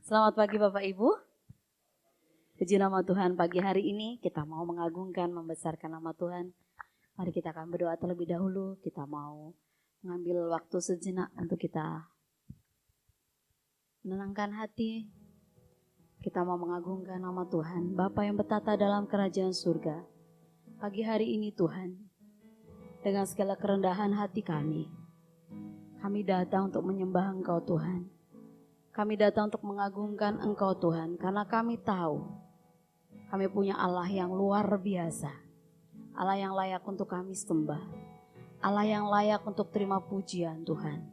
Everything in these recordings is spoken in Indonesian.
Selamat pagi Bapak Ibu. Puji nama Tuhan, pagi hari ini kita mau mengagungkan, membesarkan nama Tuhan. Mari kita akan berdoa terlebih dahulu. Kita mau mengambil waktu sejenak untuk kita menenangkan hati. Kita mau mengagungkan nama Tuhan, Bapa yang bertata dalam kerajaan surga. Pagi hari ini Tuhan, dengan segala kerendahan hati kami datang untuk menyembah Engkau Tuhan. Kami datang untuk mengagungkan Engkau Tuhan, karena kami tahu kami punya Allah yang luar biasa. Allah yang layak untuk kami sembah. Allah yang layak untuk terima pujian Tuhan.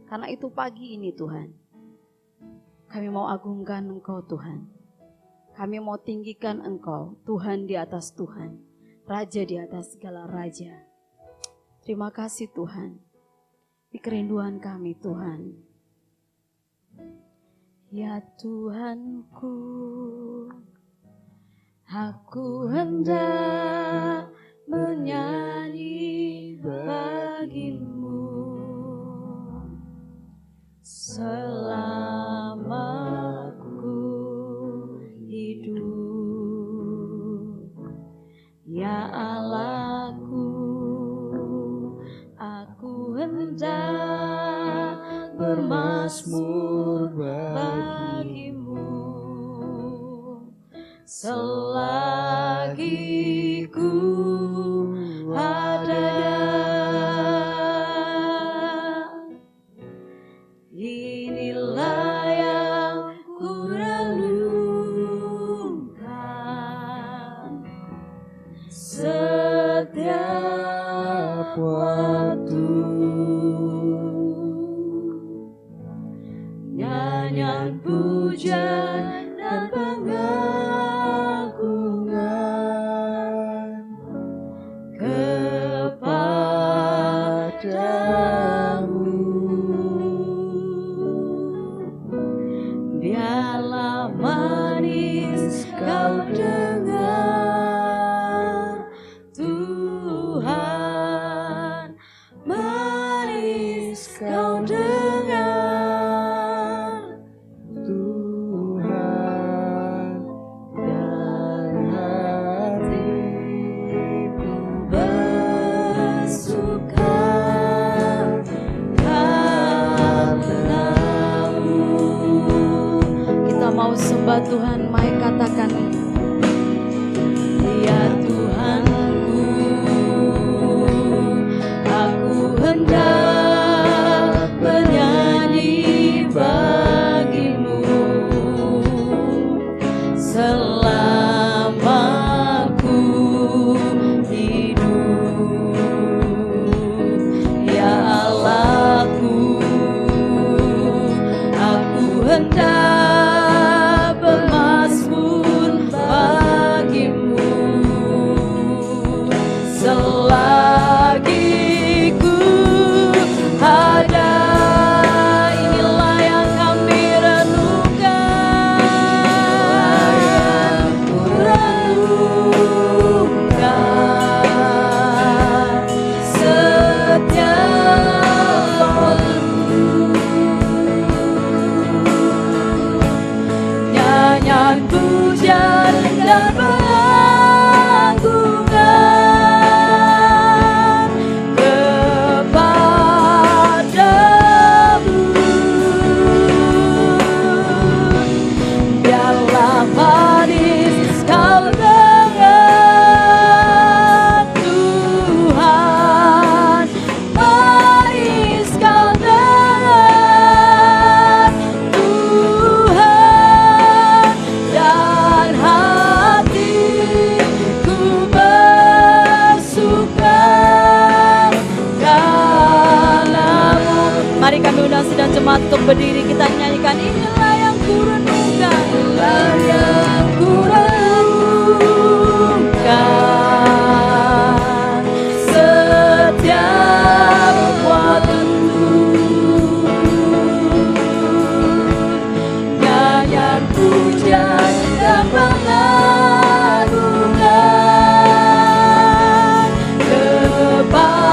Karena itu pagi ini Tuhan, kami mau agungkan Engkau Tuhan. Kami mau tinggikan Engkau, Tuhan di atas Tuhan, Raja di atas segala raja. Terima kasih Tuhan, di kerinduan kami Tuhan. Ya Tuhanku, aku hendak menyanyi bagimu selama ku hidup. Ya Allahku, aku hendak bermazmur bagimu selagi ku ada. Inilah yang ku renungkan setiap waktu. Nyanyian pujian dan pengagungan kepadamu. Biarlah manis kau dengar Tuhan, manis kau dengar sembah Tuhan, mari katakan, ya Tuhanku, aku hendak bernyanyi bagimu selama ku hidup. Ya Allahku, aku hendak untuk berdiri, kita nyanyikan inilah yang ku renungkan, inilah yang ku renungkan setiap waktu. Nyanyian pujian dan pengagungan kepadamu.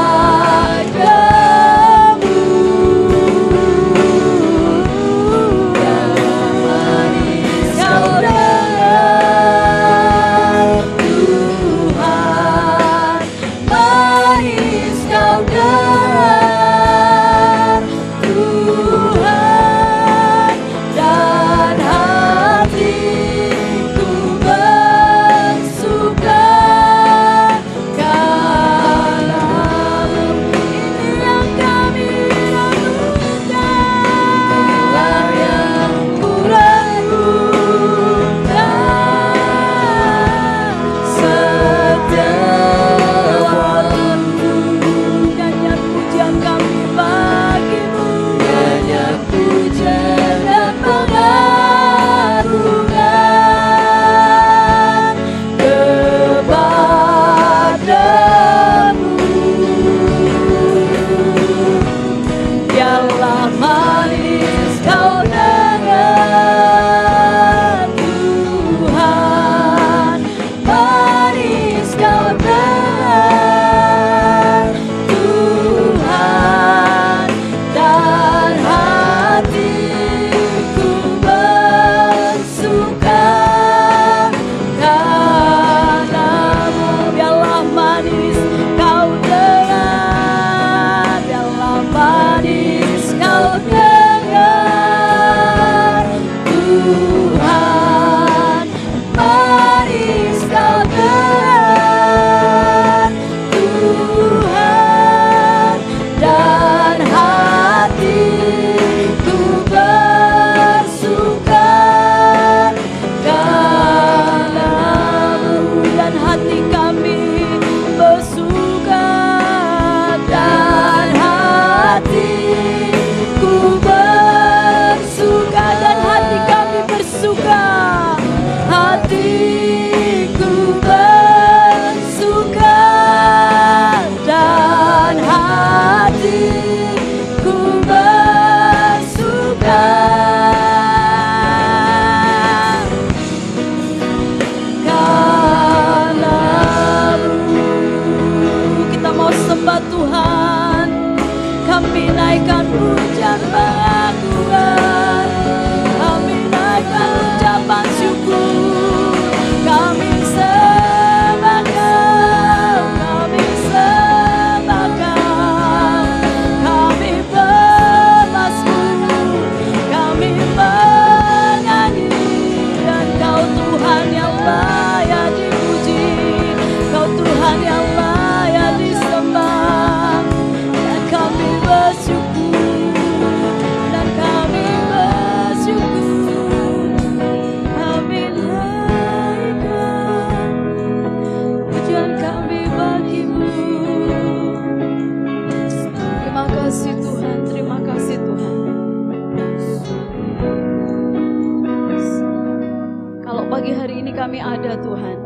kami ada Tuhan,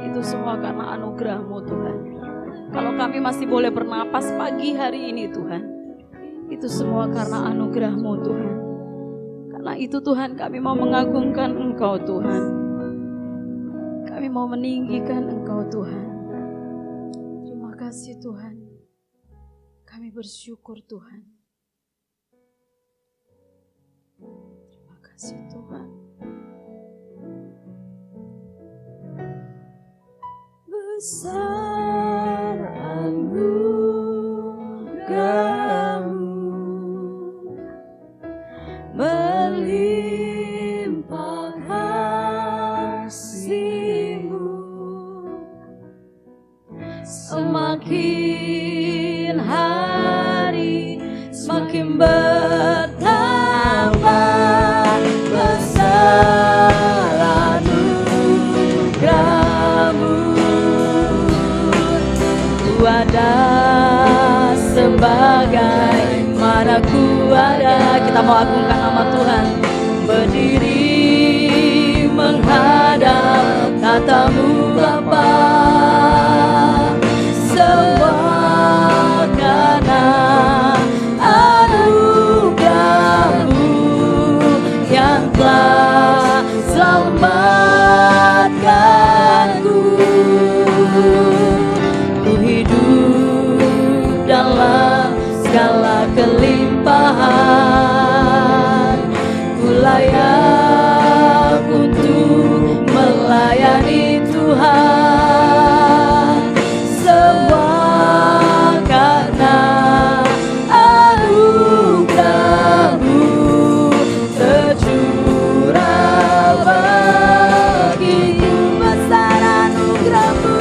itu semua karena anugerah-Mu Tuhan. Kalau kami masih boleh bernapas pagi hari ini Tuhan, itu semua karena anugerah-Mu Tuhan. Karena itu Tuhan, kami mau mengagungkan Engkau Tuhan. Kami mau meninggikan Engkau Tuhan. Terima kasih Tuhan. Kami bersyukur Tuhan. Terima kasih Tuhan. Besar anugerah-Mu, melimpah kasih-Mu, semakin hari semakin bertambah. Besar anugerah-Mu, Ku ada sebagaimana Ku ada. Kita mau agungkan nama Tuhan. Berdiri menghadap tata-Mu Bapa, semua karena anugerah-Mu yang telah selamatkanku. Ku hidup dalam segala kelimpahan, ku layak untuk melayani Tuhan. Semua karena anugerah-Mu tercurah bagiku. Besar anugerah-Mu,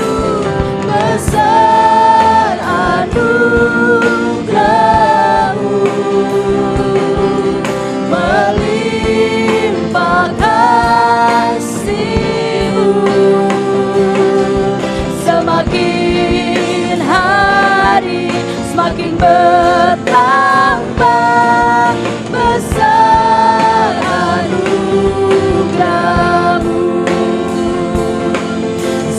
besar anugerah-Mu, melimpah kasih-Mu, semakin hari semakin bertambah. Besar anugerah-Mu,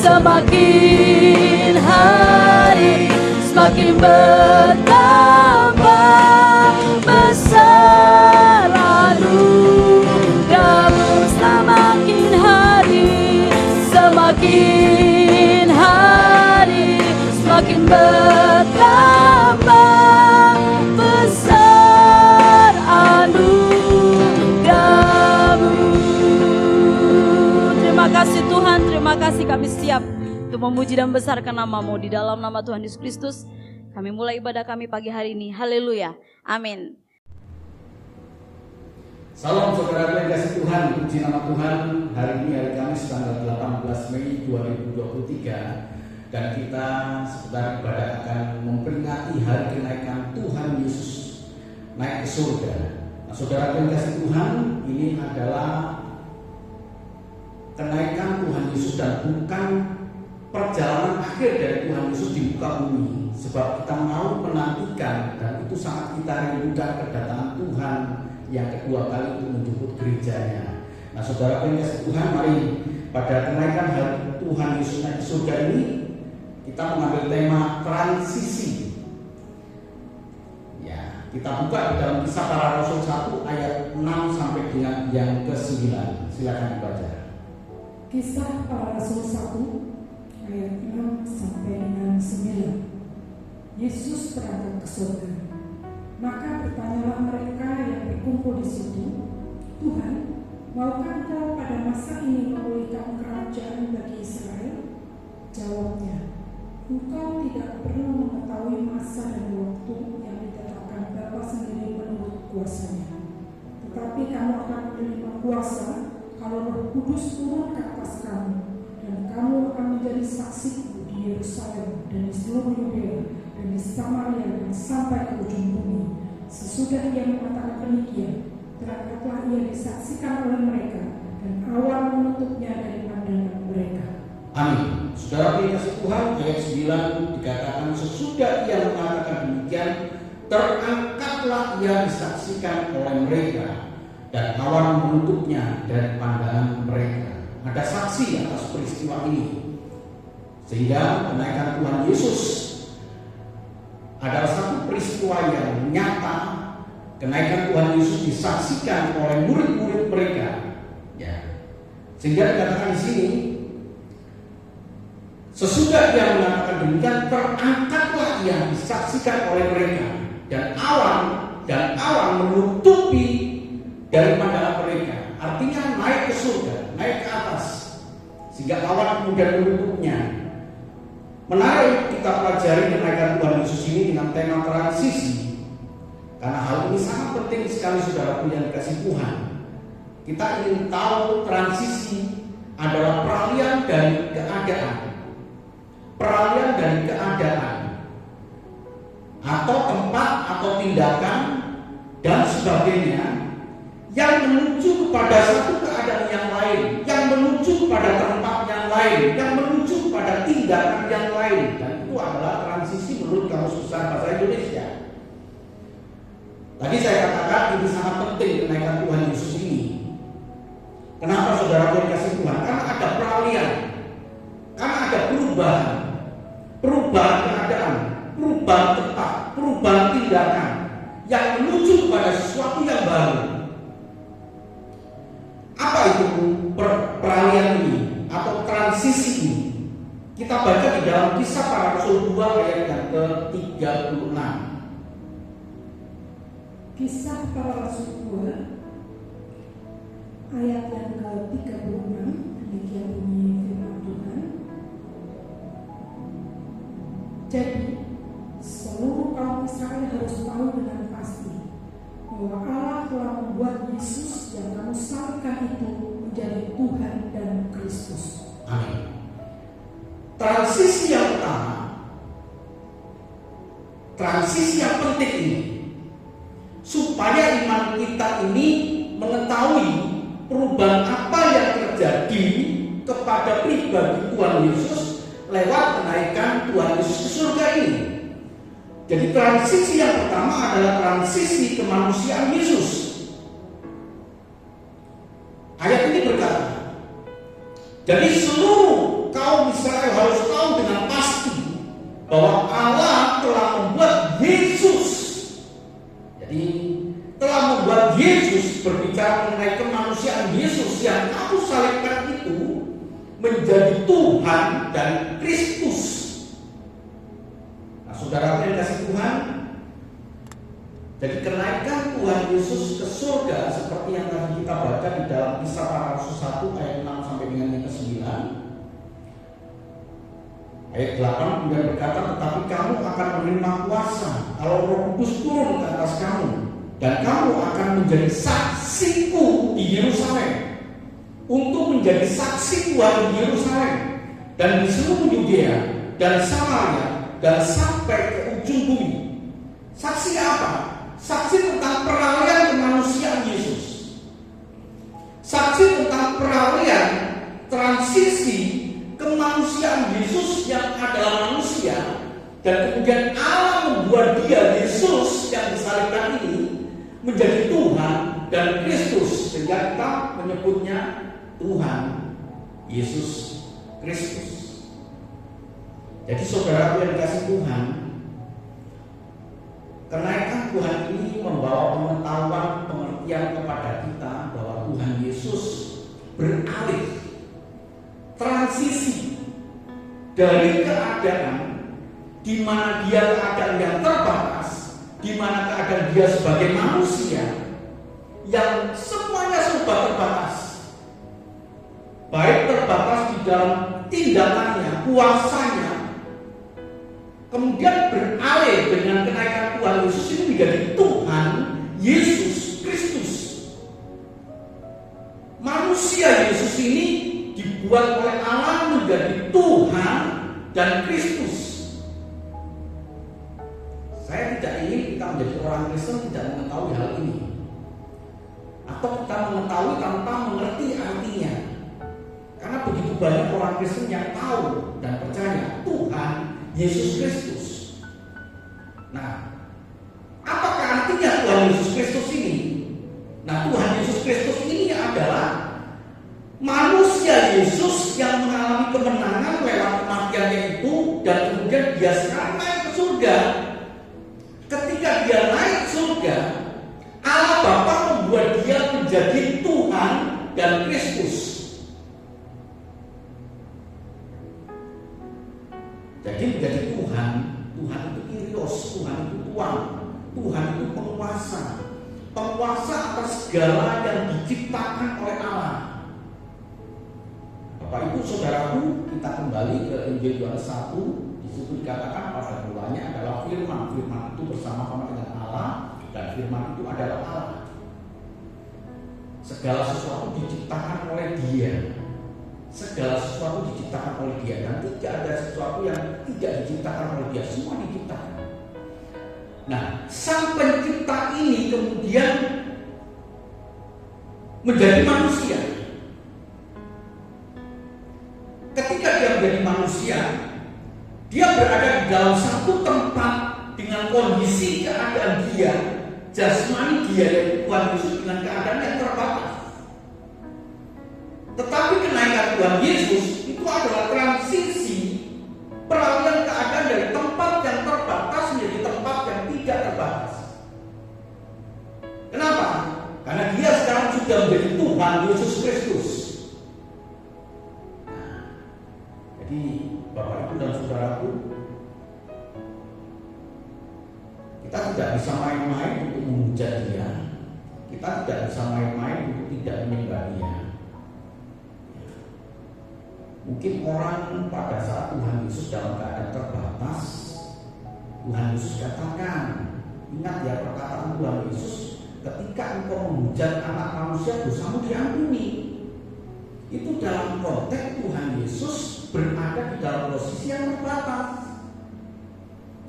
semakin hari semakin bertambah. Besar anugerah-Mu, semakin hari semakin bertambah. Besar anugerah-Mu. Terima kasih Tuhan, terima kasih. Kami siap untuk memuji dan besarkan nama-Mu. Di dalam nama Tuhan Yesus Kristus kami mulai ibadah kami pagi hari ini. Haleluya, amin. Salam saudara yang kasih Tuhan, puji nama Tuhan. Hari ini hari Kamis tanggal 18 Mei 2023, dan kita sebentar ibadah akan memperingati hari kenaikan Tuhan Yesus naik ke surga. Nah, saudara yang kasih Tuhan, ini adalah kenaikan Tuhan Yesus dan bukan perjalanan akhir dari Tuhan Yesus di muka bumi. Sebab kita mau menantikan, dan itu sangat kita rindukan, kedatangan Tuhan yang kedua kali untuk menjemput gerejanya. Nah, saudara yang kasih Tuhan, mari pada kenaikan hari Tuhan Yesus naik ke surga ini kita mengambil tema transisi. Ya, kita buka di dalam Kisah Para Rasul 1 ayat 6 sampai dengan yang ke-9. Silakan dibaca. Kisah Para Rasul 1 ayat 6 sampai dengan 9. Yesus berangkat ke surga. Maka bertanyalah mereka yang berkumpul di situ, Tuhan, maukah Engkau pada masa ini memulihkan kerajaan bagi Israel? Jawabnya, Engkau tidak perlu mengetahui masa dan waktu yang ditetapkan Bapa sendiri menurut kuasanya. Tetapi kamu akan menerima kuasa kalau Roh Kudus turun ke atas kamu, dan kamu akan menjadi saksi di Yerusalem dan di seluruh Yudea dan di Samaria dan sampai ke ujung bumi. Sesudah ia mengatakan demikian, terangkatlah ia disaksikan oleh mereka, dan awan menutupnya dari pandangan mereka. Amin. Saudara dikasih Tuhan, ayat 9 dikatakan sesudah ia mengatakan demikian, terangkatlah ia disaksikan oleh mereka, dan awan menutupnya dari pandangan mereka. ada saksi atas peristiwa ini. Sehingga kenaikan Tuhan Yesus adalah satu peristiwa yang nyata. Kenaikan Tuhan Yesus disaksikan oleh murid-murid mereka. Ya. Sehingga dikatakan di sini, sesudah dia mengatakan demikian, terangkatlah ia disaksikan oleh mereka, dan awan menutupi dari pandangan mereka. Artinya naik ke surga, naik ke atas, sehingga awan kemudian menutupnya. Menarik kita pelajari kenaikan Tuhan Yesus ini dengan tema transisi. Karena hal ini sangat penting sekali, saudaraku yang dikasih Tuhan. Kita ingin tahu transisi adalah peralihan dari keadaan. Peralihan dari keadaan. Atau tempat atau tindakan dan sebagainya yang menuju kepada satu keadaan yang lain, yang menuju pada tempat yang lain, yang menuju pada tindakan yang lain. Dan itu adalah transisi menurut Kamus Besar Bahasa Indonesia. Tadi saya katakan ini sangat penting kenaikan Tuhan Yesus ini. Kenapa saudara dikasih Tuhan? Karena ada peralihan, karena ada perubahan keadaan, perubahan tempat, perubahan tindakan yang menuju kepada sesuatu yang baru. Apa itu peralihan ini atau transisi ini? Kita baca di dalam Kisah Para Rasul 2 ayat yang ke-36. Kisah Para Rasul 2 ayat yang ke-36, demikian bunyi firman Tuhan. Jadi seluruh kaum Israel harus tahu dengan pasti bahwa Allah telah membuat Yesus yang kamu salibkan itu menjadi Tuhan dan Kristus. Amin. Transisi yang pertama, transisi yang penting ini, supaya iman kita ini mengetahui perubahan apa yang terjadi kepada pribadi Tuhan Yesus lewat kenaikan Tuhan Yesus ke surga ini. Jadi transisi yang pertama adalah transisi kemanusiaan Yesus. Ayat ini berkata, jadi seluruh kaum Israel harus tahu dengan pasti bahwa Allah telah membuat Yesus. Jadi telah membuat Yesus, berbicara mengenai kemanusiaan Yesus yang kamu salibkan itu, menjadi Tuhan dan Kristus. Nah, saudara yang kasih Tuhan, jadi kenaikan Tuhan Yesus ke surga seperti yang tadi kita baca di dalam Kisah Para Rasul 1 ayat 6 sampai dengan yang ke-9. Ayat 8 kemudian berkata, tetapi kamu akan menerima kuasa kalau Roh Kudus turun ke atas kamu, dan kamu akan menjadi saksiku di Yerusalem, untuk menjadi saksi Tuhan di Yerusalem dan di seluruh Yudea dan Samaria dan sampai ke ujung bumi. Saksi apa? Saksi tentang peralihan kemanusiaan Yesus. Saksi tentang peralihan transisi kemanusiaan Yesus yang adalah manusia, dan kemudian Allah membuat dia, Yesus yang disalibkan ini, menjadi Tuhan dan Kristus, sehingga kita menyebutnya Tuhan Yesus Kristus. Jadi saudara yang dikasih Tuhan, kenaikan Tuhan ini membawa pengetahuan, pengertian kepada kita bahwa Tuhan Yesus beralih, transisi dari keadaan di mana dia keadaan yang terbatas, di mana keadaan dia sebagai manusia yang semuanya serba terbatas, baik terbatas di dalam tindakannya, kuasanya, kemudian beralih dengan kenaikan Tuhan Yesus ini menjadi Tuhan Yesus Kristus. Manusia Yesus ini dibuat oleh Allah menjadi Tuhan dan Kristus. Saya tidak ingin kita menjadi orang Kristen tidak mengetahui hal ini, atau kita mengetahui tanpa mengerti artinya. Karena begitu banyak orang Kristen yang tahu dan percaya Tuhan Yesus Kristus. Nah, apakah artinya Tuhan Yesus Kristus ini? Nah, Tuhan Yesus Kristus ini adalah manusia Yesus yang mengalami kemenangan lewat kematiannya itu, dan kemudian dia sekarang naik ke surga. Ketika dia naik ke surga, Allah Bapa membuat dia menjadi Tuhan dan Kristus. Jadi menjadi Tuhan. Tuhan itu Kyrios, Tuhan itu Tuhan, Tuhan itu penguasa, penguasa atas segala yang diciptakan oleh Allah. Bapak Ibu Saudaraku, kita kembali ke Injil Yohanes 1. Di situ dikatakan pada mulanya adalah firman. Firman itu bersama-sama dengan Allah, dan firman itu adalah Allah. Segala sesuatu diciptakan oleh Dia. Segala sesuatu diciptakan oleh Dia, dan tidak ada sesuatu yang tidak diciptakan oleh Dia. Semua diciptakan. Nah, Sang Pencipta ini kemudian menjadi manusia. Ketika dia menjadi manusia, dia berada di dalam satu tempat dengan kondisi keadaan dia, jasmani dia, yaitu Tuhan Yesus, dengan keadaan yang terbatas. Tetapi kenaikan Tuhan Yesus itu adalah transisi peralihan keadaan dari tempat yang terbatas menjadi tempat yang tidak terbatas. Kenapa? Karena dia sekarang sudah menjadi Tuhan Yesus Kristus. Jadi Bapak Ibu dan Saudaraku, kita tidak bisa main-main untuk memuja Dia. Kita tidak bisa main-main untuk tidak menyembah Dia. Mungkin orang pada saat Tuhan Yesus dalam keadaan terbatas, Tuhan Yesus katakan, ingat ya perkataan Tuhan Yesus, ketika engkau menghujat anak manusia, dosamu diampuni. Itu dalam konteks Tuhan Yesus berada di dalam posisi yang terbatas.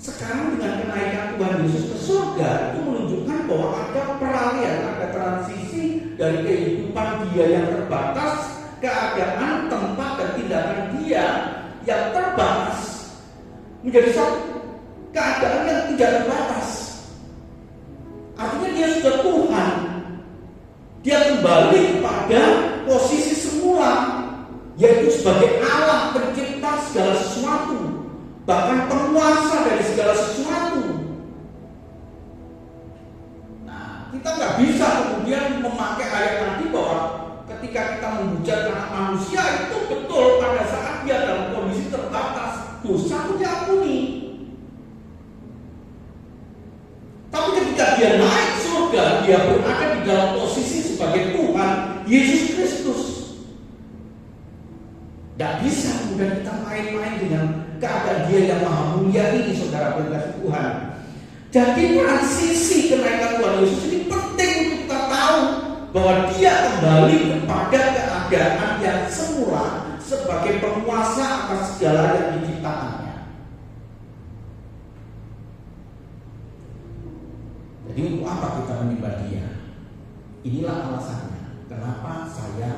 Sekarang dengan kenaikan Tuhan Yesus ke surga, itu menunjukkan bahwa ada peralihan, ada transisi dari kehidupan Dia yang terbatas, keadaan, tempat, dan tindakan Dia yang terbatas menjadi satu keadaan yang tidak terbatas. Artinya Dia sudah Tuhan. Dia kembali kepada posisi semula, yaitu sebagai Allah pencipta segala sesuatu, bahkan penguasa dari segala sesuatu. Nah, kita nggak bisa kemudian memakai ayat tadi bahwa ketika kita menghujat anak manusia itu betul pada saat dia dalam kondisi terbatas, dosa itu diampuni. Tapi ketika dia naik surga, dia berada di dalam posisi sebagai Tuhan Yesus Kristus. Tidak bisa kemudian kita main-main dengan keadaan Dia yang maha mulia ini, saudara berkasih Tuhan. Jadi transisi kenaikan Tuhan Yesus ini penting untuk kita tahu bahwa Dia kembali kepada keadaan yang semula sebagai penguasa atas segala yang diciptakannya. Jadi untuk apa kita menyembah Dia? Inilah alasannya. Kenapa saya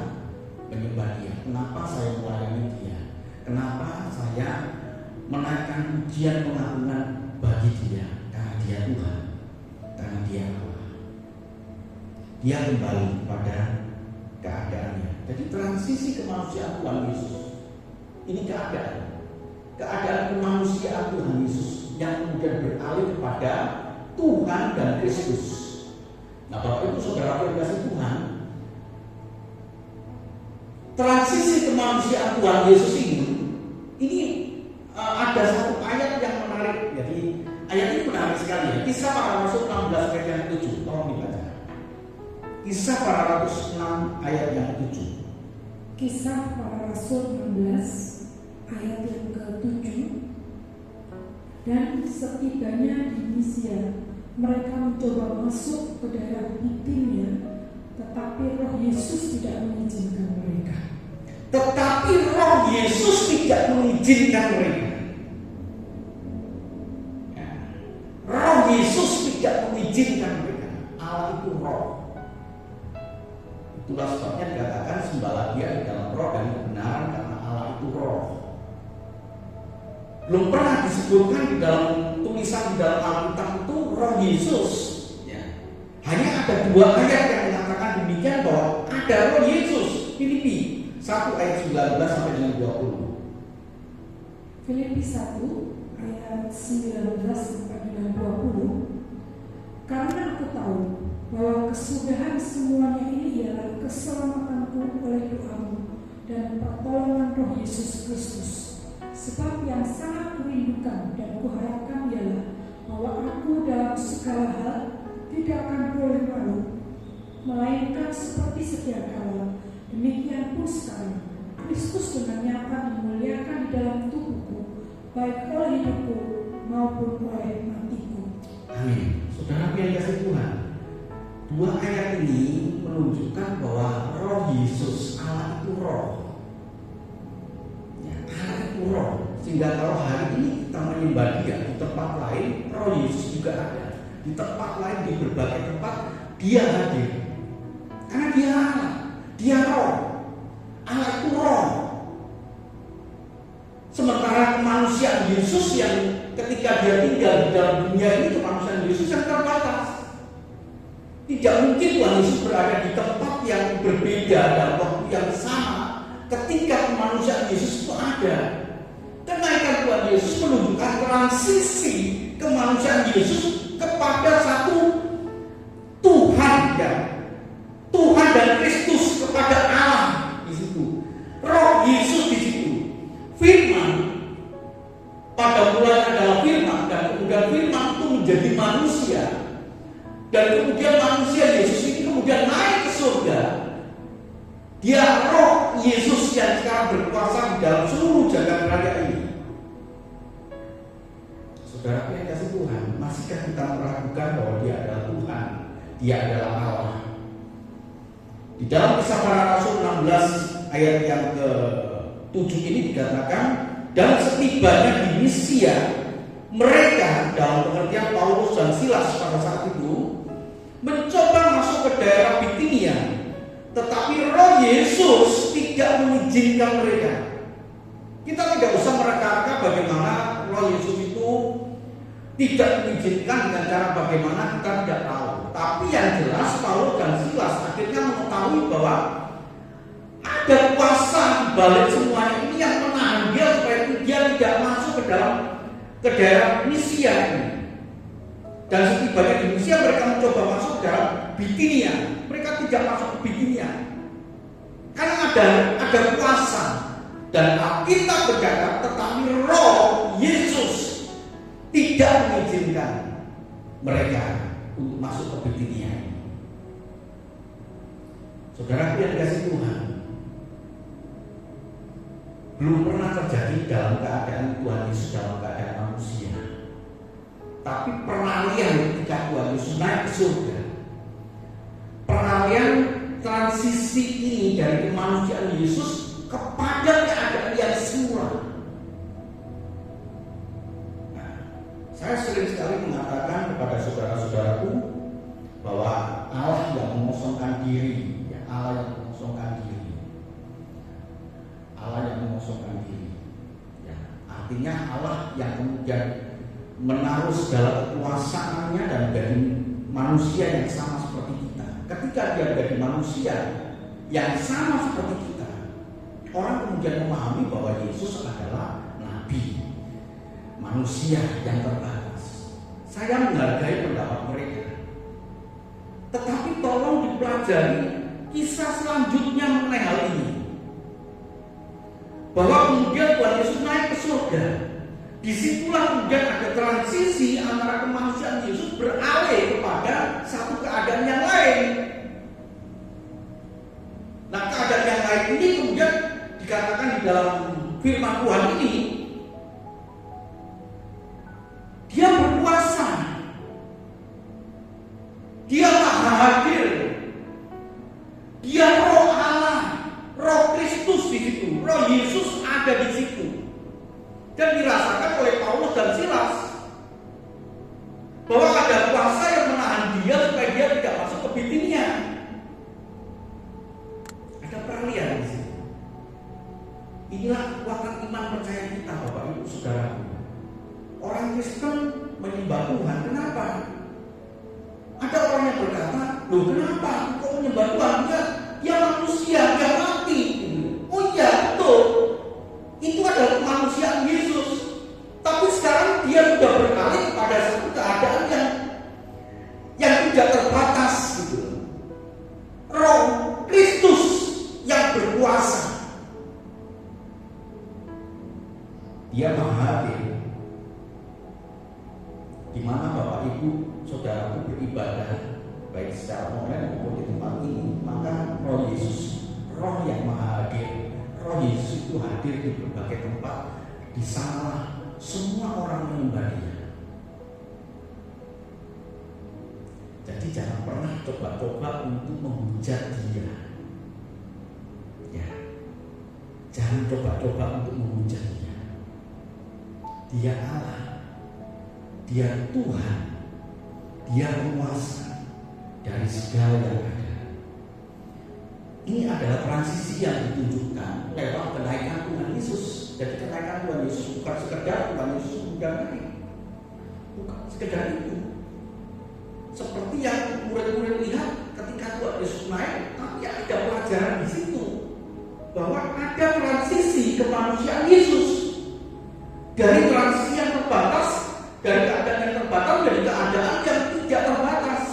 menyembah Dia? Kenapa saya melayani Dia? Kenapa saya menaikkan pujian pengagungan bagi Dia? Karena Dia Tuhan, karena Dia Allah. Dia kembali kepada keadaannya. Jadi transisi kemanusiaan Tuhan Yesus ini keadaan kemanusiaan Tuhan Yesus yang kemudian beralih kepada Tuhan dan Kristus. Nah, Bapak Ibu Saudara kasih Tuhan, transisi kemanusiaan Tuhan Yesus ini ada satu ayat yang menarik. Jadi ayat ini menarik sekali ya. Kisah Para Rasul 16 ayat yang 7. Tolong dibaca. Kisah Para Rasul 6 ayat yang 7. Kisah Para Rasul 16 ayat yang ke-7. Dan setibanya di Misia, mereka mencoba masuk ke daerah Bitinia, tetapi Roh Yesus tidak mengizinkan mereka. Tetapi Roh Yesus tidak mengizinkan mereka. Ya. Roh Yesus tidak mengizinkan mereka. Allah itu Roh. Itulah sebabnya dikatakan sembahlah Dia di dalam Roh dan kebenaran, karena Allah itu Roh. Belum pernah disebutkan di dalam tulisan di dalam Alkitab itu Roh Yesus. Ya. Hanya ada 2 ayat yang mengatakan demikian, bahwa ada Roh Yesus. Filipi 1 ayat 19 sampai dengan 20. Filipi 1 ayat 19 sampai dengan 20. Karena aku tahu bahwa kesudahan semuanya ini ialah keselamatanku oleh doamu dan pertolongan Roh Yesus Kristus. Sebab yang sangat kurindukan dan kuharapkan ialah bahwa aku dalam segala hal tidak akan boleh malu, melainkan seperti sedia kala, demikian pun sekarang Kristus dengan nyata dimuliakan di dalam tubuhku, baik oleh hidupku maupun oleh matiku. Amin. Saudara yang kasih Tuhan, 2 ayat ini menunjukkan bahwa Roh Yesus, Allah itu roh. Ya, Allah itu roh. Sehingga kalau hari ini kita menyembah Dia di tempat lain, Roh Yesus juga ada. Di tempat lain, di berbagai tempat, Dia hadir. Karena Dia Allah, Dia roh. Allah itu roh. Sementara kemanusiaan Yesus yang ketika Dia tinggal di dalam dunia ini, kemanusiaan Yesus yang terbatas. Tidak mungkin Tuhan Yesus berada di tempat yang berbeda dalam waktu yang sama ketika kemanusiaan Yesus itu ada. Kenaikan Tuhan Yesus menunjukkan transisi kemanusiaan Yesus kepada satu Tuhan, ya. Tuhan dan Kristus kepada Allah di situ. Roh Yesus di situ. Firman pada mulanya adalah firman, dan kemudian firman itu menjadi manusia. Dan kemudian manusia Yesus ini kemudian naik ke surga. Dia roh Yesus yang sekarang berkuasa di dalam seluruh jagat raya ini. Saudara yang kasih Tuhan, masihkah kita meragukan bahwa Dia adalah Tuhan, Dia adalah Allah? Di dalam Kisah Para Rasul 16 ayat yang ke-7 ini dikatakan, dan setibanya di Misia, mereka dalam pengertian Paulus dan Silas pada saat itu mencoba masuk ke daerah Bitinia, tetapi Roh Yesus tidak mengizinkan mereka. Kita tidak usah mereka-reka bagaimana Roh Yesus itu tidak mengizinkan dengan cara bagaimana, kita tidak tahu. Tapi yang jelas Paulus dan Silas akhirnya mengetahui bahwa ada kuasa di balik semuanya ini yang menahan dia supaya dia tidak masuk ke daerah Misia ini. Dan setibanya di Misia, mereka mencoba masuk ke dalam Bitinia. Mereka tidak masuk ke Bitinia karena ada kuasa. Dan Alkitab berkata, tetapi Roh Yesus tidak mengizinkan mereka untuk masuk ke Bitinia. Saudara yang dikasih Tuhan, belum pernah terjadi dalam keadaan Tuhan Yesus dalam keadaan manusia. Tapi peralihan ketika Tuhan Yesus naik ke surga, peralihan transisi ini dari kemanusiaan Yesus kepada keadaan yang semula. Nah, saya sering sekali mengatakan kepada saudara-saudaraku bahwa Allah yang mengosongkan diri, ya, Allah yang mengosongkan diri, Allah yang mengosongkan diri, ya, artinya Allah yang kemudian menaruh segala kekuasaannya dan menjadi manusia yang sama seperti kita. Ketika Dia menjadi manusia yang sama seperti kita, orang kemudian memahami bahwa Yesus adalah nabi, manusia yang terbatas. Saya menghargai pendapat mereka, tetapi tolong dipelajari kisah selanjutnya mengenai hal ini, bahwa kemudian Tuhan Yesus naik ke surga. Disitulah kemudian ada transisi antara kemanusiaan Yesus beralih kepada satu keadaan yang lain. Nah, keadaan yang lain ini kemudian dikatakan di dalam firman Tuhan ini, Dia berkuasa, Dia maha hadir, Dia roh Allah, roh Kristus di situ, roh Yesus ada di situ. Dan dirasakan oleh Paulus dan Silas bahwa ada kuasa yang menahan dia supaya dia tidak masuk ke Bitinia. Ada peralihan di situ. Inilah kekuatan iman percaya kita, Bapak Ibu Saudara. Orang Kristen menyembah Tuhan. Kenapa? Ada orang yang berkata, loh kenapa kok menyembah Tuhan? Dia manusia, dia mati. Oh Dia maha hadir. Di mana Bapak Ibu Saudaraku beribadah baik secara online maupun di tempat ini, maka Roh Yesus, Roh yang maha hadir, Roh Yesus itu hadir di berbagai tempat. Di sana semua orang menyembah Dia. Jadi jangan pernah coba-coba untuk menghujat Dia. Ya, jangan coba-coba untuk menghujat Dia. Dia Allah, Dia Tuhan, Dia penguasa dari segala yang ada. Ini adalah transisi yang ditunjukkan lewat kenaikan Tuhan Yesus. Jadi kenaikan Tuhan Yesus bukan sekedar Tuhan Yesus sudah naik, bukan sekedar itu. Seperti yang murid-murid lihat ketika Tuhan Yesus naik, tapi ada pelajaran di situ bahwa ada transisi kemanusiaan Yesus dari transisi yang terbatas, dari keadaan yang terbatas dari keadaan yang tidak terbatas.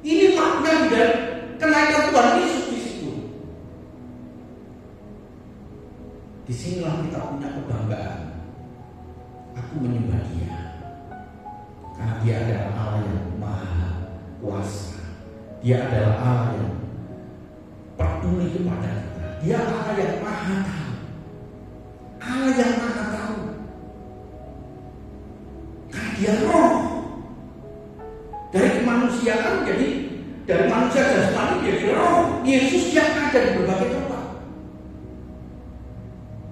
Ini makna dari kenaikan Tuhan Yesus di situ. Disinilah kita punya kebanggaan. Aku menyembah Dia karena Dia adalah Allah yang maha kuasa. Dia adalah Allah yang peduli kepada kita. Dia Allah yang maha tahu. Allah yang maha tahu. Karena Dia Roh. Dari kemanusiaan jadi dari manusia jasmani jadi Roh Yesus yang ada di berbagai tempat.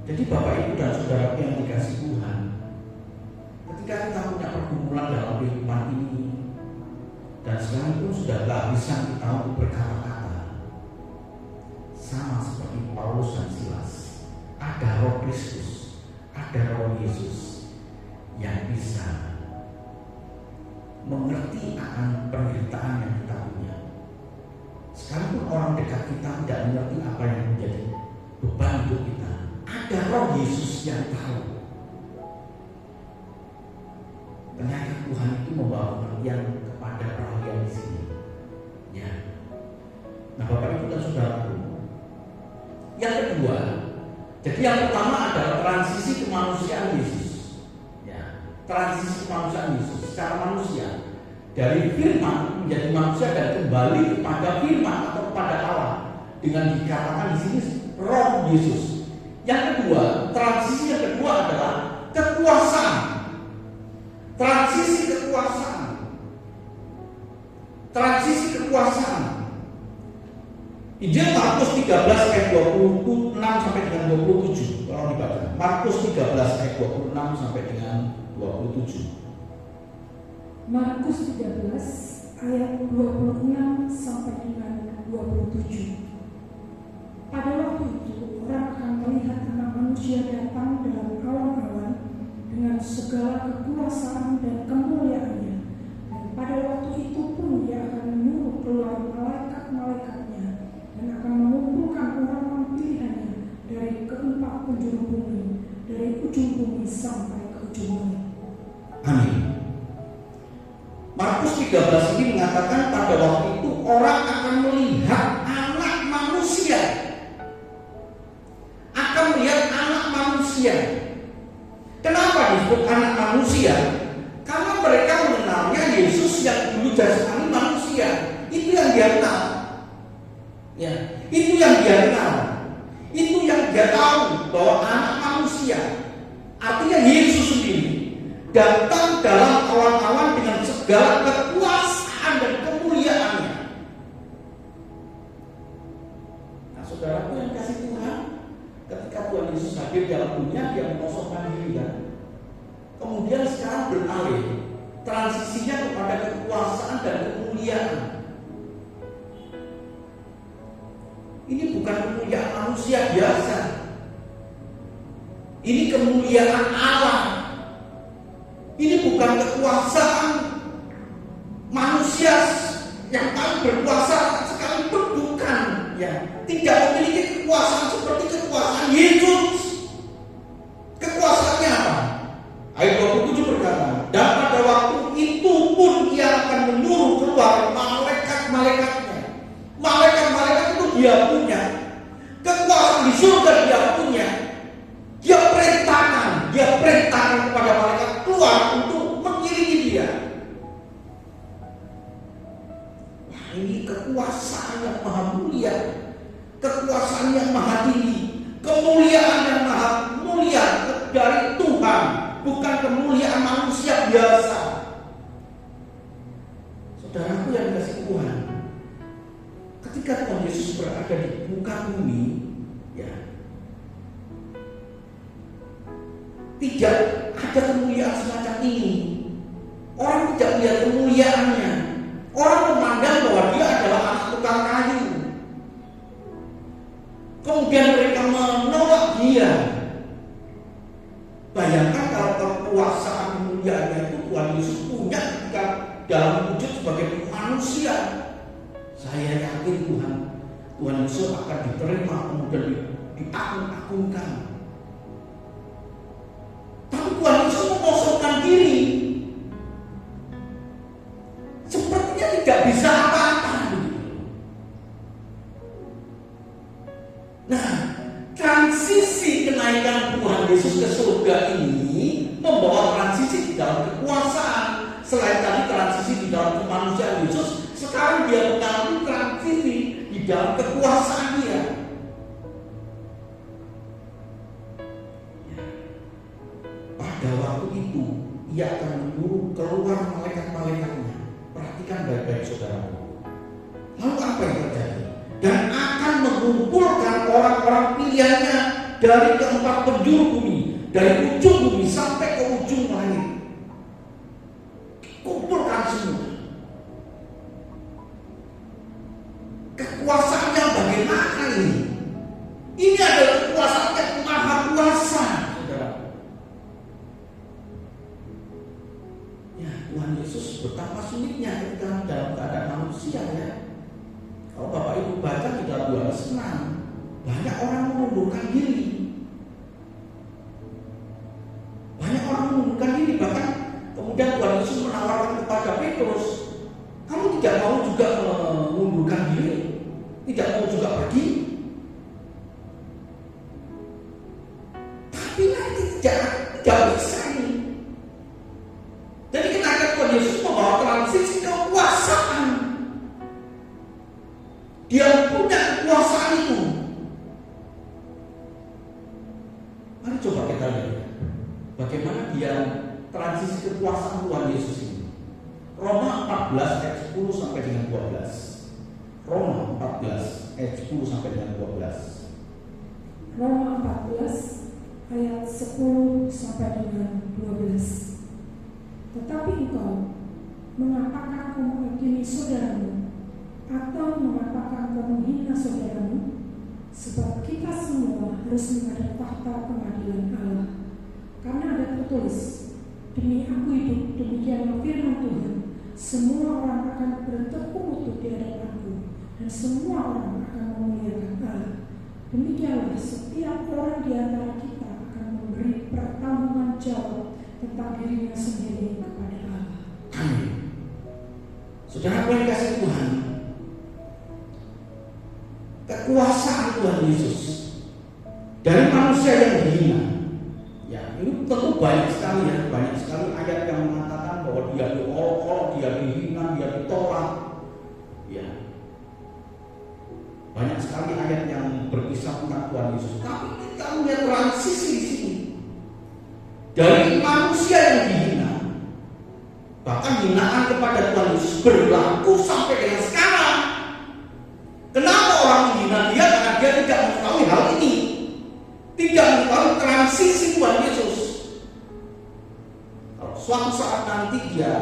Jadi Bapak Ibu dan Saudara yang dikasih Tuhan, ketika kita punya pergumulan dalam kehidupan ini, dan sekarang pun sudah kehabisan kita untuk berkata-kata, sama seperti Paulus dan Silas, ada Roh Kristus, ada Roh Yesus yang bisa mengerti akan penderitaan yang kita punya. Sekarang pun orang dekat kita tidak mengerti apa yang menjadi beban hidup kita. Ada Roh Yesus yang tahu. Ternyata Tuhan itu membawa pengertian kepada peralihan di sini. Ya. Nah, Bapak Ibu dan Saudaraku, yang kedua, jadi yang pertama adalah transisi kemanusiaan Yesus. Ya, transisi kemanusiaan Yesus secara manusia dari firman menjadi manusia dan kembali kepada firman atau kepada Allah dengan dikatakan di sini Roh Yesus. Yang kedua, transisi yang kedua adalah kekuasaan. Transisi kekuasaan. Transisi kekuasaan. Injil Markus 13 ayat 26 sampai dengan 27 kalau dibaca. Markus 13 ayat 26 sampai dengan 27. Markus 13 ayat 26 sampai dengan 27. Pada waktu itu orang akan melihat Anak Manusia datang dalam awan-awan dengan segala kekuasaan dan kemuliaannya. Dan pada waktu itu pun Dia akan menyuruh keluar malaikat-malaikatnya dan akan mengumpulkan orang-orang pilihannya dari keempat penjuru bumi, dari ujung bumi sampai ke ujung langit. Amin. Markus 13 ini mengatakan pada waktu itu orang akan melihat Anak Manusia. Akan melihat Anak Manusia. Kenapa disebut Anak Manusia? Karena mereka mengenalnya Yesus yang dulu jasmani manusia. Itu yang dia kenal. Ya, itu yang dia kenal. Itu yang dia tahu bahwa Anak Manusia, artinya Yesus sendiri, datang dalam awan-awan dengan segala kekuasaan dan kemuliaannya. Nah, saudaraku yang kasih Tuhan, ketika Tuhan Yesus hadir dalam dunia, Dia mengosongkan diri kan. Kemudian sekarang beralih, transisinya kepada kekuasaan dan kemuliaan. Ini bukan kemuliaan manusia biasa. Ini kemuliaan Allah. Ini bukan kekuasaan manusia yang paling berkuasa sekalipun, bukan. Ya, tidak memiliki kekuasaan seperti kekuasaan Yesus. Kekuasaannya apa? Ayat 27 berkata, dan pada waktu itu pun Ia akan menyuruh keluar malaikat-malaikatnya. Malaikat-malaikat itu Dia punya. Kekuasaan di surga Dia punya. Dia perintahkan. tidak ada kemuliaan semacam ini. Orang tidak melihat kemuliaannya. Orang memandang bahwa dia adalah anak tukang kayu. Kemudian mereka menolak dia. Bayangkan kalau kekuasaan kemuliaannya itu Tuhan Yesus punya ketika dalam wujud sebagai manusia. Saya yakin Tuhan Yesus akan diterima, kemudian diagung-agungkan. Tapi Tuhan Yesus mengosongkan diri. Sepertinya tidak bisa apa-apa. Nah, transisi kenaikan Tuhan Yesus ke surga ini membawa transisi di dalam kekuasaan. Selain tadi transisi di dalam kemanusiaan Yesus, sekarang dia mengalami transisi di dalam kekuasaan dia. Pada waktu itu, ia akan menyuruh keluar malaikat-malaikatnya. Perhatikan baik-baik saudara. Lalu apa yang terjadi? Dan akan mengumpulkan orang-orang pilihannya dari keempat penjuru bumi, dari ujung bumi sampai ke ujung langit. Kumpulkan semua. Kekuasaannya bagaimana ini? Ini adalah kekuasaan yang maha kuasa, saudara. Ya, Tuhan Yesus betapa sulitnya ketika dalam keadaan manusia ya. Kalau Bapak Ibu baca di dalam Yohanes 6, banyak orang mengundurkan diri. Banyak orang mengundurkan diri, bahkan kemudian Tuhan Yesus menawarkan kepada Petrus, kamu tidak mau juga mengundurkan diri, tidak mau juga pergi. Tapi nanti tidak bisa ini. Jadi kenapa Tuhan Yesus membawa transisi kekuasaan? Dia punya kekuasaan itu. Mari coba kita lihat bagaimana dia transisi kekuasaan Tuhan Yesus ini. Roma 14 ayat 10 sampai dengan 12. Roma 14 ayat 10 sampai dengan 12. Roma 14 ayat 10 sampai dengan 12. Tetapi engkau, mengapakah kau menghakimi saudaramu, atau mengapakah kau menghina saudaramu? Sebab kita semua harus menghadap tahta pengadilan Allah. Karena ada tertulis, demi aku hidup, demikianlah firman Tuhan, semua orang akan bertekuk lutut di hadapanku, dan semua orang akan memuliakan Allah. Demikianlah setiap orang di antara kita akan memberi pertanggungan jawab tentang dirinya sendiri kepada Allah. Amin. Saudara yang dikasihi Tuhan, kekuasaan Tuhan Yesus dari manusia yang dihina. Ya, ini tentu banyak sekali ayat yang mengatakan bahwa dia diolok-olok, dia dihina, dia ditolak. Ya, banyak sekali ayat yang berkisah tentang Tuhan Yesus. Tapi kita melihat transisi di sini dari manusia yang dihina, bahkan hinaan kepada Tuhan Yesus berlaku sampai dengan sekarang. Kenapa orang menghina dia? Karena dia tidak mengetahui hal ini, tidak mengetahui transisi Tuhan Yesus. Kalau suatu saat nanti dia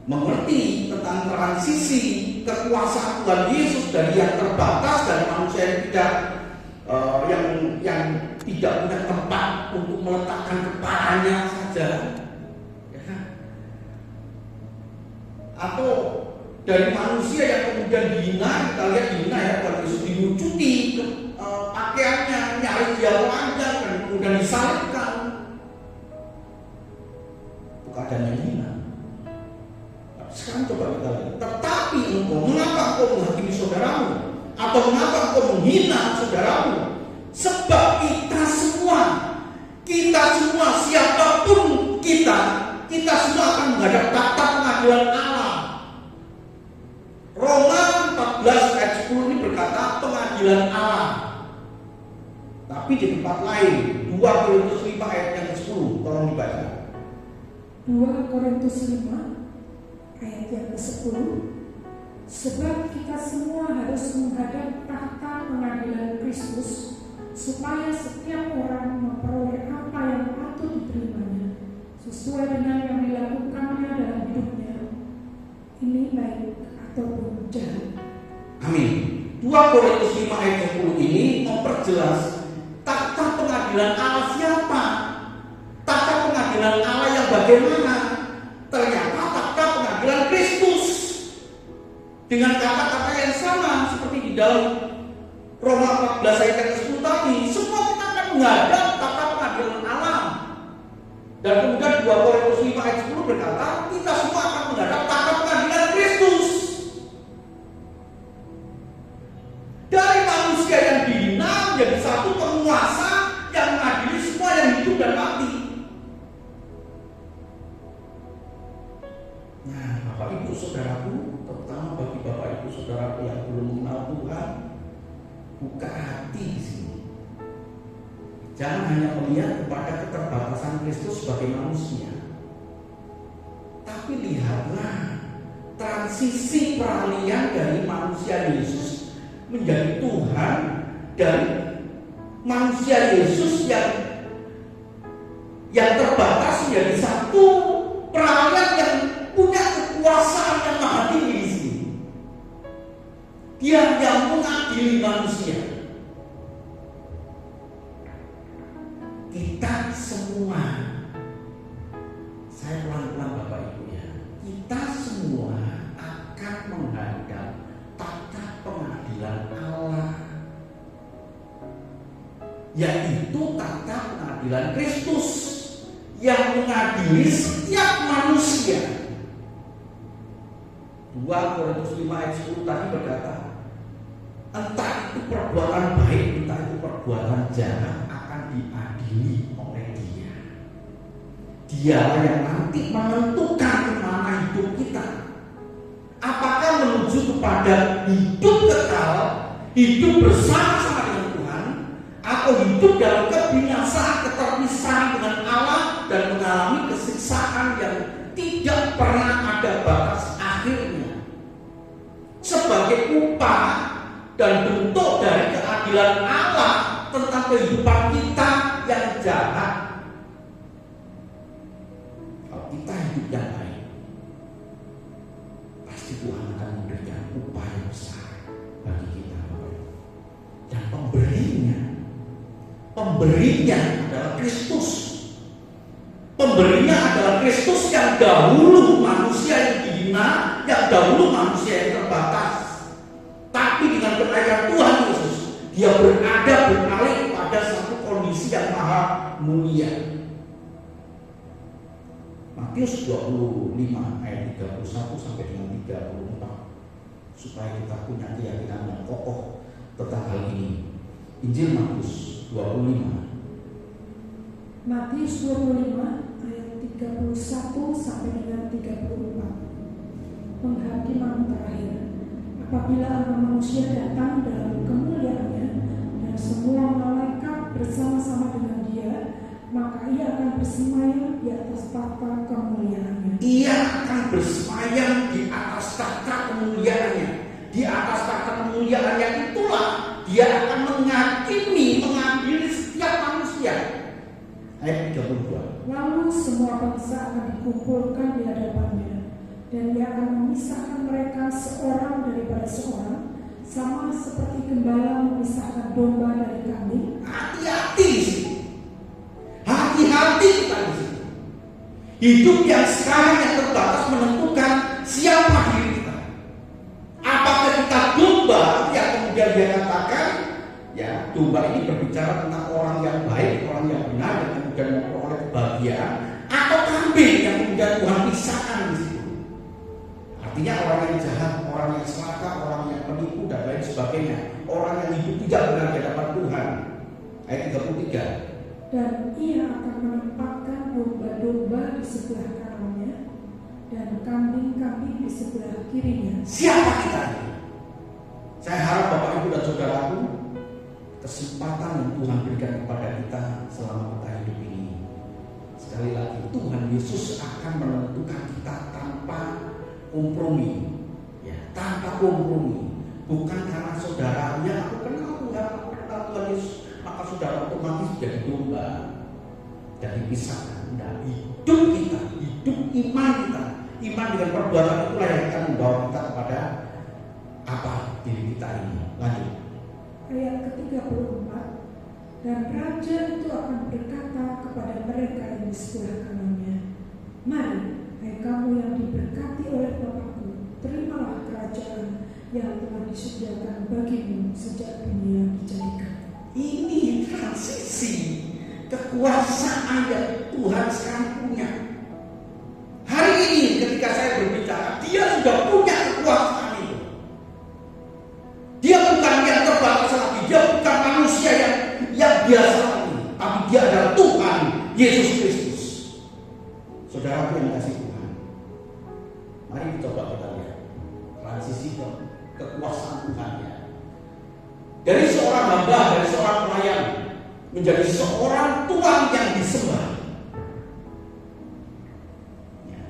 mengerti tentang transisi kekuasaan Tuhan Yesus dari yang terbatas, dari manusia yang tidak tidak punya tempat untuk meletakkan kepalanya saja, ya. Atau dari manusia yang kemudian dihina, kita lihat dihina ya, Tuhan Yesus dilucuti pakaiannya, nyaris dia telanjang dan kemudian disalibkan. Itu keadaan yang hina. Sekarang coba kita lihat. Tetapi engkau, mengapa engkau menghakimi saudaramu? Atau mengapa engkau menghina saudaramu? Sebab kita semua, siapapun kita semua akan menghadap tahta pengadilan Allah. Roma 14 ayat 10 ini berkata pengadilan Allah. Tapi di tempat lain, 2 Korintus 5 ayat yang ke-10, tolong dibaca. 2 Korintus 5 ayat yang ke-10. Sebab kita semua harus menghadap tahta pengadilan Kristus, supaya setiap orang memperoleh apa yang patut diterimanya sesuai dengan yang dilakukannya dalam hidupnya, ini baik ataupun jahat. Amin. 2 Korintus 5 ayat 10 ini memperjelas tata pengadilan Allah siapa? Tata pengadilan Allah yang bagaimana? Ternyata tata pengadilan Kristus dengan kata-kata yang sama seperti di dalam Roma 14 ayat 10 tadi. Semua kita akan menghadap tata pengadilan Allah. Dan kemudian 2 Korintus 5 ayat 10 berkata, kita semua akan menghadap tata pengadilan Kristus. Dari manusia yang dihina menjadi satu penguasa yang mengadili semua yang hidup dan mati. Nah, Bapak Ibu Saudaraku, terutama bagi Bapak Ibu Saudaraku yang belum mengenal Tuhan, buka hati di sini. Jangan hanya melihat kepada keterbatasan Kristus sebagai manusia, tapi lihatlah transisi peralihan dari manusia Yesus menjadi Tuhan, dan manusia Yesus yang terbatas menjadi satu peralihan yang punya kekuasaan yang maha tinggi di sini. Dia yang mengadili manusia. Kita semua, saya pelan-pelan Bapak Ibu ya, kita semua akan menghadap tata pengadilan Allah, yaitu tata pengadilan Kristus yang mengadili setiap manusia. 2 Korintus 5 ayat 10 tadi berkata, entah itu perbuatan baik, entah itu perbuatan jahat akan diadili oleh Dia. Dialah yang nanti menentukan kemana hidup kita. Apakah menuju kepada hidup kekal, hidup bersama-sama dengan Tuhan, atau hidup dalam kebinasaan, keterpisahan dengan Allah dan mengalami kesiksaan yang tidak pernah ada batas akhirnya. Sebagai upah dan bentuk dari keadilan Allah tentang kehidupan kita yang jahat. Kalau kita hidup yang baik, pasti Tuhan akan memberikan upah yang besar bagi kita. Dan pemberinya adalah Kristus. Pemberinya adalah Kristus yang dahulu manusia yang dihina, yang dahulu manusia yang terbatas. Tapi dengan kenaikan Tuhan Yesus, Dia beralih pada satu kondisi yang maha mulia. Matius 25 ayat 31 sampai dengan 34, supaya kita punya keyakinan yang kokoh tentang hal ini. Injil Matius 25. Matius 25 ayat 31 sampai dengan 34. Penghakiman terakhir. Apabila Anak Manusia datang dalam kemuliaannya dan semua malaikat bersama-sama dengan Dia, maka Ia akan bersemayam di atas tahta kemuliaannya. Ia akan bersemayam di atas tahta kemuliaannya. Di atas tahta kemuliaannya itulah Dia akan menghakimi, mengadili setiap manusia. Ayat 32. Lalu semua bangsa akan dikumpulkan di hadapannya, dan Ia akan memisahkan mereka seorang daripada seorang, sama seperti gembala memisahkan domba dari kambing. Hati-hati di sini. Hati-hati kita di sini. Hidup yang sekarang yang terbatas menentukan siapa diri kita. Apakah kita domba yang kemudian Dia katakan, ya, domba ini berbicara tentang orang yang baik, orang yang benar, yang kemudian memperoleh kebahagiaan, atau kambing yang kemudian Tuhan pisahkan di situ. Artinya orang yang jahat, orang yang serakah, orang yang penipu dan lain sebagainya, orang yang hidup tidak benar di hadapan Tuhan. Ayat 33. Dan Ia akan menempatkan domba-domba di sebelah kanannya dan kambing-kambing di sebelah kirinya. Siapa kita ini? Saya harap Bapak Ibu dan Saudaraku, kesempatan yang Tuhan berikan kepada kita selama kita hidup ini, sekali lagi Tuhan Yesus akan menentukan kita tanpa kompromi, ya, tanpa kompromi. Bukan karena saudaranya aku kenal Tuhan, aku kenal Tuhan Yesus, maka saudara otomatis jadi domba. dan dipisahkan. Nah, hidup kita, hidup iman kita, iman dengan perbuatan itulah yang akan membawa kita kepada apa diri kita ini. Lanjut. Ayat ke-34, dan raja itu akan berkata kepada mereka yang di sebelah kanannya, mari, hai kamu yang diberkati oleh Bapakku, terimalah kerajaan yang telah disediakan bagimu sejak dunia dijadikan. Ini transisi kekuasaan yang Tuhan sekarang punya. Hari ini ketika saya berbicara, dia sudah punya kekuasaan itu. Dia bukan yang terbatas lagi, dia bukan manusia yang biasa lagi, tapi dia adalah Tuhan Yesus Kristus. Saudaraku yang kasih Tuhan, mari coba kita lihat transisi kekuasaan Tuhan ya. Dari seorang hamba, dari seorang pelayan menjadi seorang Tuhan yang disembah.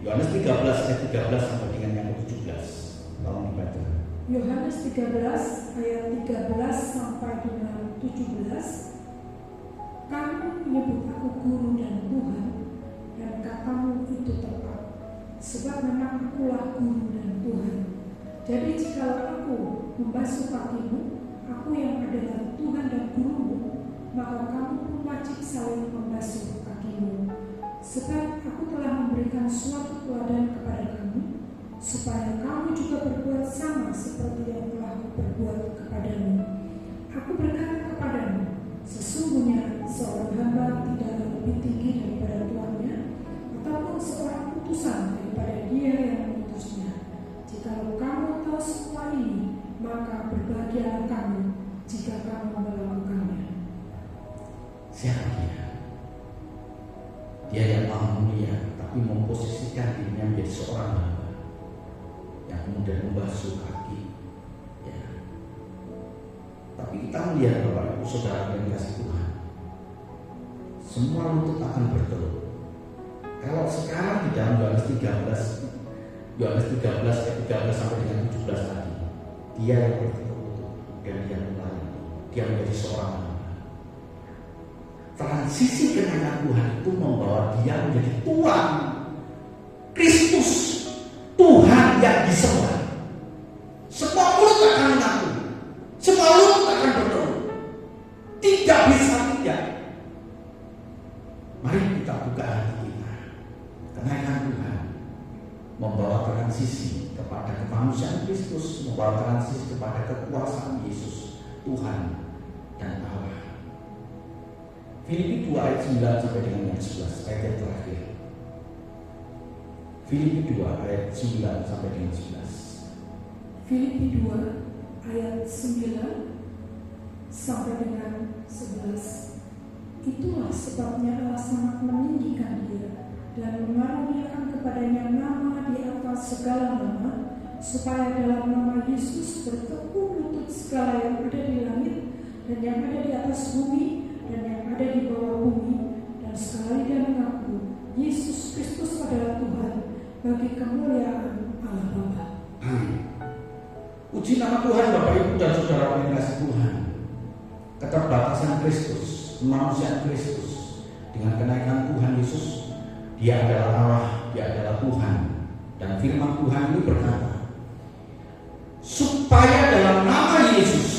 Yohanes 13 ayat 13 sampai dengan yang 17. Tolong dibaca. Yohanes 13 ayat 13 sampai dengan 17. Kamu menyebut aku guru dan Tuhan, dan katamu itu tepat, sebab memang akulah guru dan Tuhan. Jadi jikalau aku membasuh kakimu, aku yang adalah Tuhan dan gurumu, maka kamu pun wajib saling membasuh kakimu. Sebab aku telah memberikan suatu teladan kepada kamu, supaya kamu juga berbuat sama seperti yang telah aku berbuat kepadamu. Aku berkata kepadamu, sesungguhnya seorang hamba tidaklah lebih tinggi daripada tuannya, ataupun seorang utusan daripada dia yang mengutusnya. Jikalau kamu tahu semua ini, maka berbahagialah kamu jika kamu melakukannya. Siapa dia? Dia yang maha mulia, tapi memposisikan dirinya menjadi seorang hamba yang kemudian membasuh kaki. Ya. Tapi kita melihat Bapak Ibu Saudara yang dikasih Tuhan, semua lutut akan bertelur. Kalau sekarang di dalam Yohanes 13 ayat 13 sampai dengan 17 tadi, dia yang bertelur dan dia melayani, dia menjadi seorang hamba. Transisi kenaikan Tuhan itu membawa dia menjadi Tuhan Kristus, Tuhan yang disembah. Semua mulut akan mengaku, semua mulut akan berdoa. Tidak bisa tidak. Mari kita buka hati kita. Kenaikan Tuhan membawa transisi kepada kemanusiaan Kristus, membawa transisi kepada kekuasaan Yesus, Tuhan dan Allah. Filipi 2 ayat 9 sampai dengan 11, ayat yang terakhir. Filipi 2 ayat 9 sampai dengan 11. Filipi 2 ayat 9 sampai dengan 11. Itulah sebabnya Allah sangat meninggikan dia dan mengaruniakan kepadanya nama di atas segala nama, supaya dalam nama Yesus bertekuk lutut segala yang ada di langit dan yang ada di atas bumi dan yang ada di bawah bumi, dan sekali dia mengaku Yesus Kristus adalah Tuhan, bagi kemuliaan Allah Bapa. Amin. Puji nama Tuhan Bapak Ibu dan Saudara yang kasih Tuhan. Keterbatasan Kristus, kemanusiaan Kristus, dengan kenaikan Tuhan Yesus, dia adalah Allah, dia adalah Tuhan. Dan firman Tuhan ini berkata, supaya dalam nama Yesus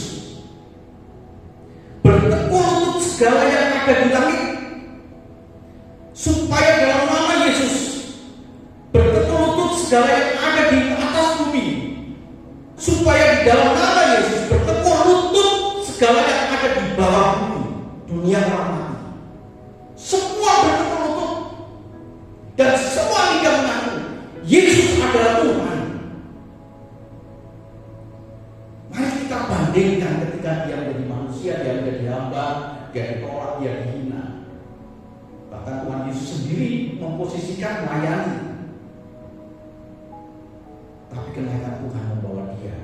bertekuk lutut segala yang ada di langit, supaya dalam nama Yesus bertekuk lutut segala yang ada di atas bumi, supaya di dalam nama Yesus bertekuk lutut segala yang ada di bawah bumi, dunia orang mati. Semua bertekuk lutut dan semua lidah mengaku Yesus adalah Tuhan. Mari kita bandingkan ketika dia menjadi manusia, dia menjadi hamba, dia ditolak, dia dihina. Bahkan Tuhan Yesus sendiri memposisikan melayani. Tapi kenaikan Tuhan membawa dia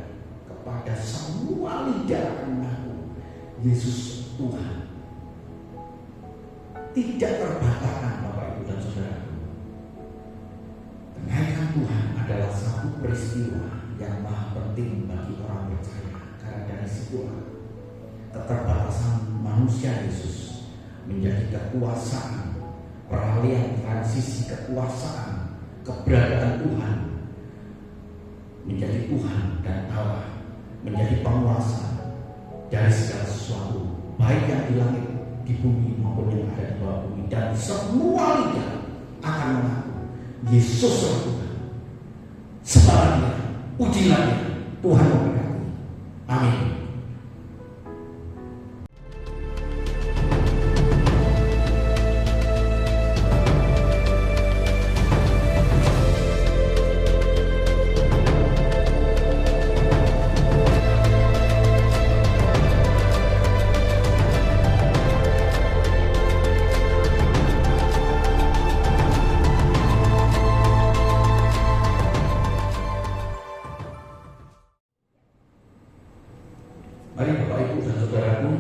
kepada semua lidah mengaku Yesus Tuhan. Tidak terbataskan Bapak Ibu dan Saudara. Kenaikan Tuhan adalah satu peristiwa yang maha penting bagi orang percaya, karena dari situlah keterbatasan manusia Yesus menjadi kekuasaan peralihan transisi kekuasaan, keberadaan Tuhan menjadi Tuhan dan Allah, menjadi penguasa dari segala sesuatu, baik yang di langit, di bumi maupun yang ada di bawah bumi, dan semua lidah akan mengaku Yesus adalah Tuhan. Sembahlah Dia, pujilah Dia. Tuhan memberkati. Amin. Mari Bapak Ibu dan Saudaraku,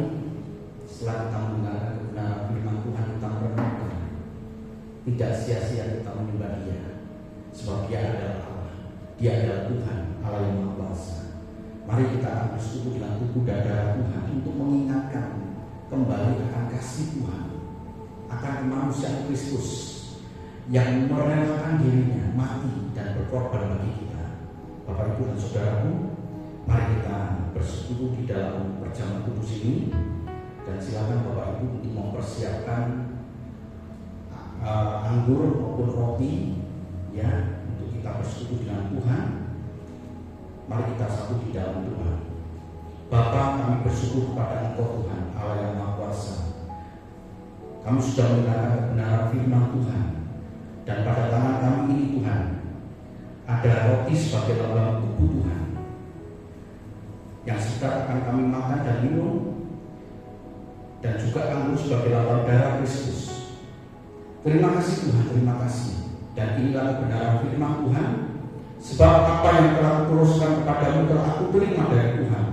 setelah kita mendengarkan kebenaran firman Tuhan, kita merenungkan, tidak sia-sia kita menyembah Dia, sebab Dia adalah Allah, Dia adalah Tuhan, Allah yang Maha Kuasa. Mari kita akan bersekutu dengan tubuh dan darah Tuhan untuk mengingatkan kembali akan kasih Tuhan, akan kemanusiaan Kristus yang merelakan dirinya mati dan berkorban bagi kita. Bapak Ibu dan Saudaraku, mari kita bersekutu di dalam perjamuan kudus ini, dan silakan Bapak Ibu untuk mempersiapkan anggur maupun roti ya, untuk kita bersekutu dengan Tuhan. Mari kita satu di dalam doa. Bapa, kami bersyukur kepada Engkau Tuhan, Allah yang Maha Kuasa. Kami sudah mendengarkan kebenaran firman Tuhan, dan pada tangan kami ini Tuhan ada roti sebagai lambang tubuh Tuhan yang sekarang akan kami makan dan minum, dan juga anggur sebagai lambang darah Kristus. Terima kasih Tuhan, terima kasih. Dan inilah kebenaran firman Tuhan, sebab apa yang telah kuteruskan kepadamu telah aku terima dari Tuhan,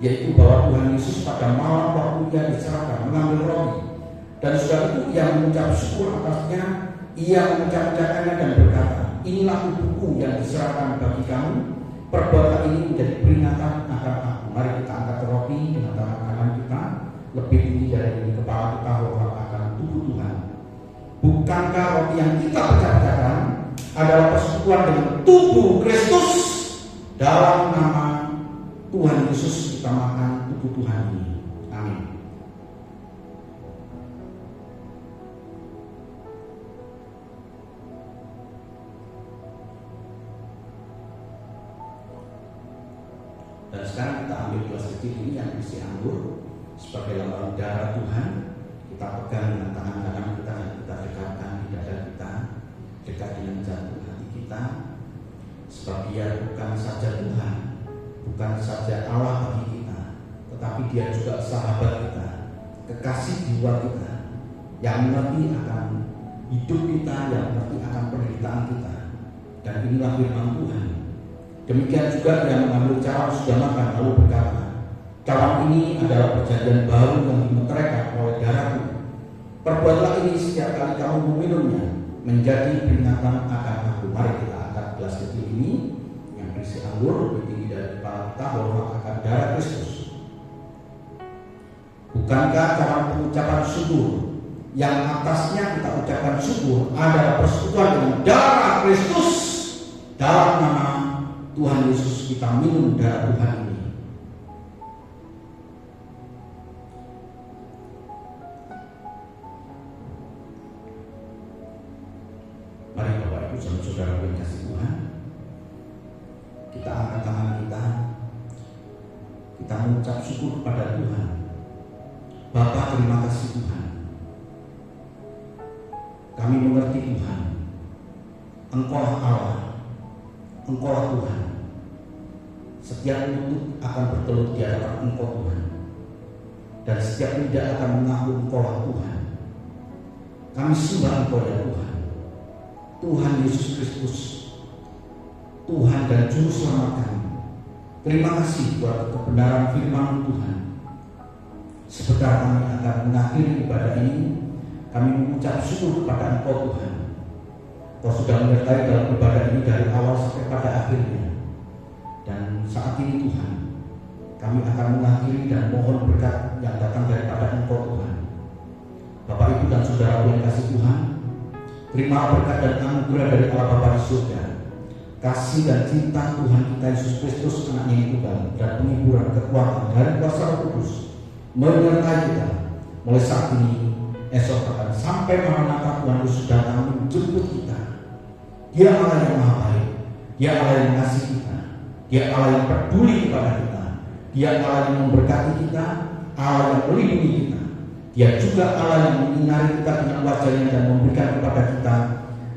yaitu bahwa Tuhan Yesus pada malam waktu Ia diserahkan mengambil roti, dan sudah itu Ia mengucap syukur atasnya, Ia mengucap-ucapkannya dan berkata, inilah tubuhku yang diserahkan bagi kamu, perbuatan ini menjadi peringatan akan aku. Mari kita angkat roti dengan tangan kanan kita lebih tinggi dari kepala kita, akan tubuh Tuhan. Bukankah roti yang kita pecah-pecahkan adalah persekutuan dengan tubuh Kristus? Dalam nama Tuhan Yesus kita makan tubuh Tuhan ini. Amin. Dan sekarang kita ambil gelas kecil ini yang berisi anggur sebagai lambang darah Tuhan. Kita pegang dengan tangan kanan kita dan kita dekatkan di dada kita, dekat dengan jantung hati kita, sebab Dia bukan saja Tuhan, bukan saja Allah bagi kita, tetapi Dia juga sahabat kita, kekasih jiwa kita, yang mengerti akan hidup kita, yang mengerti akan penderitaan kita. Dan inilah firman Tuhan. Demikian juga Dia mengambil cawan sudah makan lalu berkata, cawan ini adalah perjanjian baru yang dimeteraikan oleh darahku. Perbuatlah ini setiap kali kamu meminumnya, menjadi peringatan akan aku. Mari kita angkat gelas kecil ini yang berisi anggur lebih tinggi dari kepala kita, bahwa akan darah Kristus. Bukankah cara pengucapan syukur yang atasnya kita ucapkan syukur adalah persekutuan dengan darah Kristus? Dalam nama Tuhan Yesus kita minum darah Tuhan ini. Mari Bapak Ibu dan Saudara yang kasih Tuhan, kita angkat tangan kita mengucap syukur kepada Tuhan. Bapa, terima kasih Tuhan. Kami mengerti Tuhan, Engkau Allah, Engkau Tuhan. Setiap lutut akan bertelut di hadapan Engkau Tuhan, dan setiap lidah akan mengaku Engkau Tuhan. Kami sembah Engkau ya Tuhan, Tuhan Yesus Kristus, Tuhan dan Juru Selamat kami. Terima kasih buat kebenaran firman Tuhan. Sebentar kami akan mengakhiri ibadah ini, kami mengucap syukur kepada Engkau Tuhan. Kau sudah menyertai dalam ibadah ini dari awal sampai pada akhirnya. Dan saat ini Tuhan, kami akan mengakhiri dan mohon berkat yang datang daripada Engkau Tuhan. Bapak Ibu dan Saudara yang kasih Tuhan, Terima berkat dan anugerah dari Allah Bapa di surga, kasih dan cinta Tuhan kita Yesus Kristus anaknya yang tunggal, dan penghiburan kekuatan dari kuasa Roh Kudus menyertai kita mulai saat ini, esok bahkan sampai Maranatha Tuhan Yesus datang menjemput kita. Dia Allah yang maha baik, Dia Allah yang mengasihi kita, Dia Allah yang peduli kepada kita, Dia Allah yang memberkati kita, Allah yang melindungi kita. Dia juga Allah yang menyinari kita dengan wajahnya dan memberikan kepada kita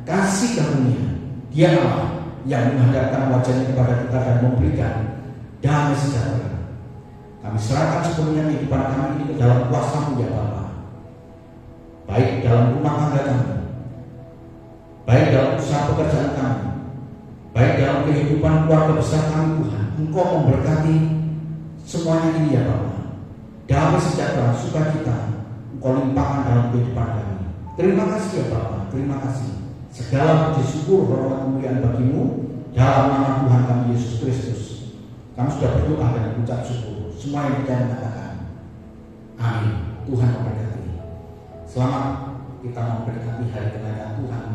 kasih karunia. Dia Allah yang menghadapkan wajahnya kepada kita dan memberikan damai sejahtera. Kami serahkan sepenuhnya kehidupan kami ini ke dalam kuasa-Mu ya Bapa. Baik dalam rumah tangga kami, baik dalam usaha pekerjaan kami, baik dalam kehidupan keluarga besar kami Tuhan. Engkau memberkati semuanya ini ya Bapa. Damai sejahtera, sukacita Engkau limpahkan dalam kehidupan kami. Terima kasih ya Bapa, terima kasih. Segala puji syukur, hormat, kemuliaan bagi-Mu dalam nama Tuhan kami Yesus Kristus. Kami sudah berdoa dan mengucap syukur. Semua yang kita mengatakan amin. Tuhan memberkati. Selamat kita memberkati hari kenaikan Tuhan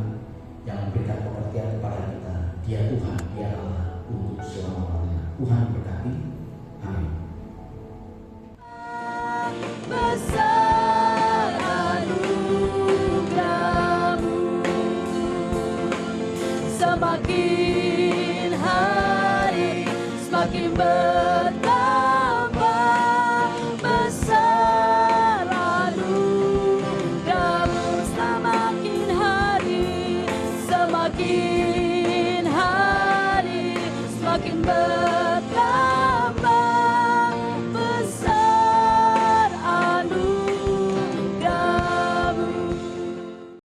yang memberikan pengertian kepada kita. Dia Tuhan, Dia Allah untuk selama-lamanya. Tuhan memberkati. Amin. Besar anugerah-Mu, semakin hari semakin